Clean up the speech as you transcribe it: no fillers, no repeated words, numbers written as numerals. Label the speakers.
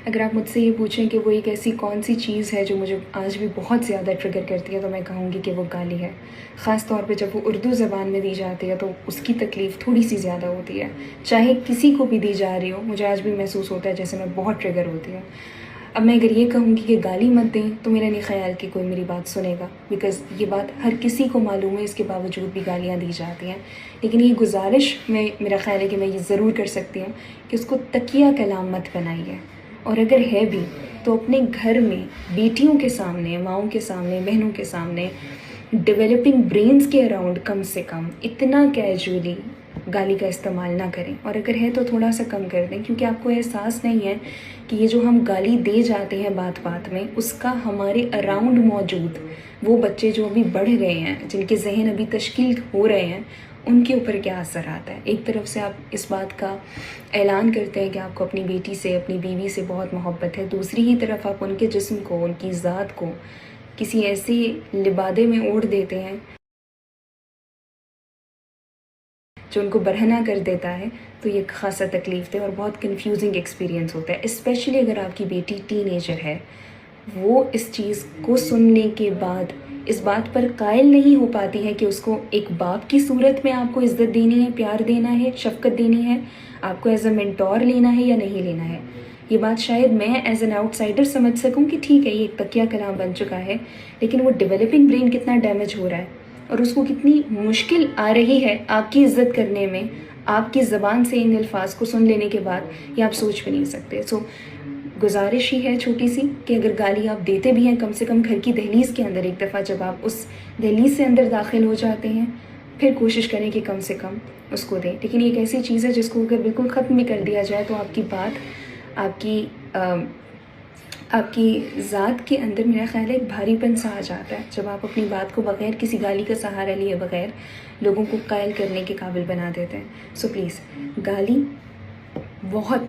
Speaker 1: अगर आप मुझसे ये पूछें कि वो एक ऐसी कौन सी चीज़ है जो मुझे आज भी बहुत ज़्यादा ट्रिगर करती है, तो मैं कहूँगी कि वो गाली है। ख़ास तौर पे जब वो उर्दू ज़बान में दी जाती है तो उसकी तकलीफ़ थोड़ी सी ज़्यादा होती है। चाहे किसी को भी दी जा रही हो, मुझे आज भी महसूस होता है जैसे मैं बहुत ट्रिगर होती हूँ। अब मैं अगर ये कहूँगी कि गाली मत दें, तो मेरा नहीं ख़्याल कि कोई मेरी बात सुनेगा, बिकॉज़ ये बात हर किसी को मालूम है, इसके बावजूद भी गालियाँ दी जाती हैं। लेकिन ये गुज़ारिश मेरा ख़्याल है कि मैं ये ज़रूर कर सकती हूँ कि उसको तकिया कलाम मत बनाइए, और अगर है भी तो अपने घर में बेटियों के सामने, माँओं के सामने, बहनों के सामने, डेवलपिंग ब्रेन्स के अराउंड कम से कम इतना कैजुअली गाली का इस्तेमाल ना करें, और अगर है तो थोड़ा सा कम कर दें, क्योंकि आपको एहसास नहीं है कि ये जो हम गाली दे जाते हैं बात बात में, उसका हमारे अराउंड मौजूद वो बच्चे जो अभी बढ़ रहे हैं, जिनके जहन अभी तश्कील हो रहे हैं, उनके ऊपर क्या असर आता है। एक तरफ से आप इस बात का ऐलान करते हैं कि आपको अपनी बेटी से, अपनी बीवी से बहुत मोहब्बत है, दूसरी ही तरफ आप उनके जिस्म को, उनकी ज़ात को किसी ऐसे लिबादे में ओढ़ देते हैं जो उनको बरहना कर देता है। तो ये ख़ासा तकलीफ़ है और बहुत कन्फ्यूजिंग एक्सपीरियंस होता है, स्पेशली अगर आपकी बेटी टीनेजर है। वो इस चीज़ को सुनने के बाद इस बात पर कायल नहीं हो पाती है कि उसको एक बाप की सूरत में आपको इज़्ज़त देनी है, प्यार देना है, शफ़क़त देनी है, आपको एज़ अ मेंटोर लेना है या नहीं लेना है। ये बात शायद मैं एज़ एन आउटसाइडर समझ सकूं कि ठीक है, ये एक तकिया कलाम बन चुका है, लेकिन वो डेवलपिंग ब्रेन कितना डैमेज हो रहा है और उसको कितनी मुश्किल आ रही है आपकी इज़्ज़त करने में, आपकी ज़बान से इन अल्फाज को सुन लेने के बाद, ये आप सोच भी नहीं सकते। सो गुजारिश ही है छोटी सी कि अगर गाली आप देते भी हैं, कम से कम घर की दहलीज़ के अंदर एक दफ़ा जब आप उस दहलीज़ से अंदर दाखिल हो जाते हैं, फिर कोशिश करें कि कम से कम उसको दें। लेकिन ये एक ऐसी चीज़ है जिसको अगर बिल्कुल ख़त्म भी कर दिया जाए तो आपकी बात, आपकी ज़ात के अंदर मेरा ख़्याल है एक भारीपन सा आ जाता है, जब आप अपनी बात को बग़ैर किसी गाली का सहारा लिए बग़ैर लोगों को कायल करने के काबिल बना देते हैं। सो प्लीज़, गाली बहुत